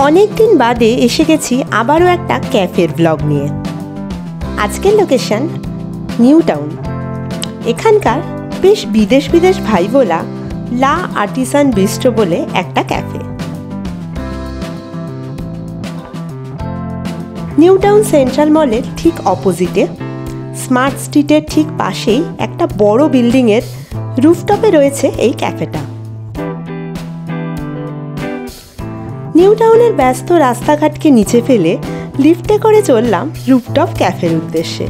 অনেক দিন বাদে এসে গেছি আবারও একটা ক্যাফের ব্লগ নিয়ে। আজকের লোকেশন নিউ টাউন। এখানকার বেশ বিদেশ ভাই বলা লা আর্টিসান বিস্ট্রো বলে একটা ক্যাফে। নিউ টাউন সেন্ট্রাল মলের ঠিক অপোজিটে স্মার্ট স্ট্রিটের ঠিক পাশেই একটা বড় বিল্ডিংয়ের রুফটপে রয়েছে এই ক্যাফেটা। নিউ টাউনের ব্যস্ত রাস্তাঘাটকে নিচে ফেলে লিফটে করে চললাম রুফটপ ক্যাফের উদ্দেশ্যে।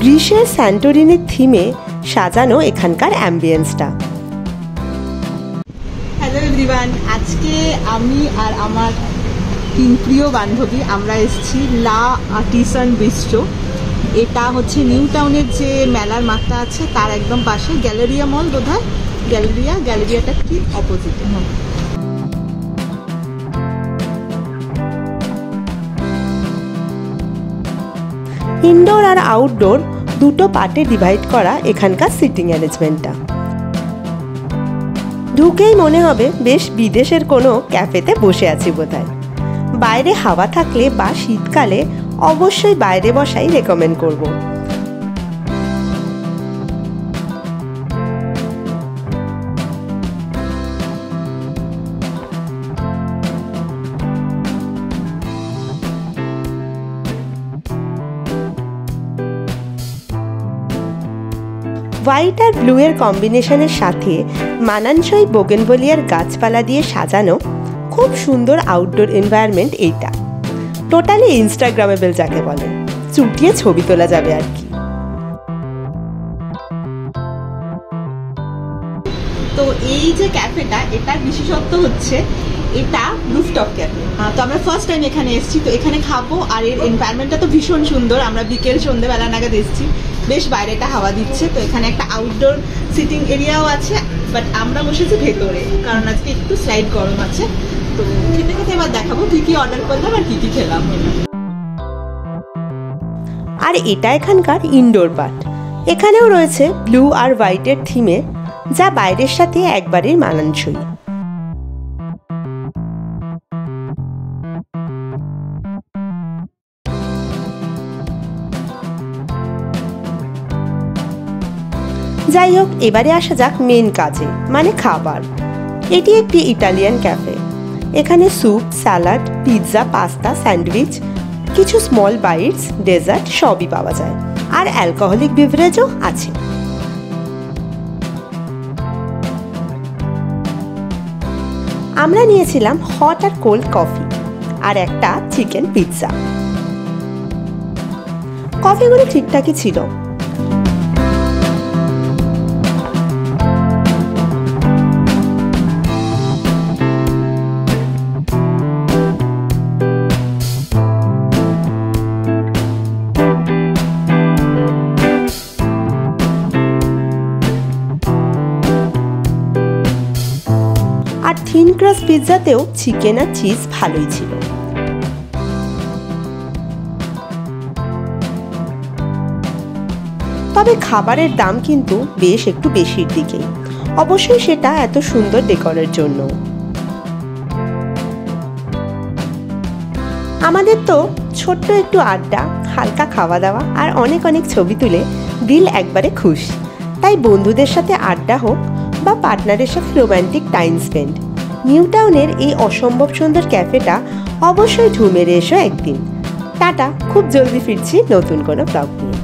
গ্রিসের স্যান্টোরিনির থিমে সাজানো এখানকার অ্যাম্বিয়েন্সটা। হ্যালো এভরিওয়ান, আজকে আমি আর আমার তিন প্রিয় বান্ধবী আমরা এসেছি লা আর্টিসান বিস্ট্রো। এটা হচ্ছে নিউ টাউনের যে মেলার মাঠটা আছে তার একদম পাশে, গ্যালেরিয়া মল বোধহয়, গ্যালেরিয়াটা ঠিক অপোজিটে। ইনডোর আর আউটডোর দুটো পার্টে ডিভাইড করা এখানকার সিটিং অ্যারেঞ্জমেন্টটা। ঢুকেই মনে হবে বেশ বিদেশের কোনো ক্যাফেতে বসে আছি বোধহয়। বাইরে হাওয়া থাকলে বা শীতকালে অবশ্যই বাইরে বসাই রেকমেন্ড করব। হোয়াইট আর ব্লু এর কম্বিনেশনের সাথে মানানসই বোগেনভেলিয়ার গাছপালা দিয়ে সাজানো খুব সুন্দর আউটডোর এনভায়রনমেন্ট এইটা। টোটালি ইনস্টাগ্রামেবল যাকে বলে, চুটিয়ে ছবি তোলা যাবে আর কি। তো এই যে ক্যাফেটা, এটার বিশেষত্ব হচ্ছে এটা রুফটপ ক্যাফে। তো আমরা ফার্স্ট টাইম এখানে এসেছি, তো এখানে খাবো। আর এর এনভায়রনমেন্টটা তো ভীষণ সুন্দর। আমরা বিকেল সন্ধ্যেবেলা নাগাদ এসেছি, বেশ বাইরেটা হাওয়া দিচ্ছে। তো এখানে একটা আউটডোর সিটিং এরিয়াও আছে, বাট আমরা বসেছি ভেতরে কারণ আজকে একটু স্লাইড গরম আছে। তো খেতে খেতে এবার দেখাবো কি কি অর্ডার করলাম আর কি কি খেলাম। আর এটা এখানকার ইনডোর পার্ট। এখানেও রয়েছে ব্লু আর হোয়াইটের থিমে, যা বাইরের সাথে একবারেই মানানসই। যাই হোক, এবারে আসা যাক মেন কাজে, মানে খাবার। এটি একটি ইটালিয়ান ক্যাফে। এখানে soup, salad, pizza, pasta, sandwich, কিছু স্মল বাইটস, ডেজার্ট সবই পাওয়া যায়। আর অ্যালকোহলিক বিভারেজও আছে। আমরা নিয়েছিলাম হট আর কোল্ড কফি আর একটা চিকেন পিৎজা। কফিগুলো ঠিকঠাকই ছিল। আর থিন ক্রাস্ট পিৎজাতেও চিকেন আর চিজ ভালোই ছিল। তবে খাবারের দাম কিন্তু বেশ একটু বেশির দিকেই, অবশ্যই সেটা এত সুন্দর ডেকোরের জন্য। আমাদের তো ছোট্ট একটু আড্ডা, হালকা খাওয়া দাওয়া আর অনেক অনেক ছবি তুলে দিল একবারে খুশ। তাই বন্ধুদের সাথে আড্ডা হোক বা পার্টনারের সাথে রোম্যান্টিক টাইম স্পেন্ড, নিউ টাউনের এই অসম্ভব সুন্দর ক্যাফেটা অবশ্যই ঢু মেরে এসো একদিন। টাটা, খুব জলদি ফিরছি নতুন কোনো ব্লগ নিয়ে।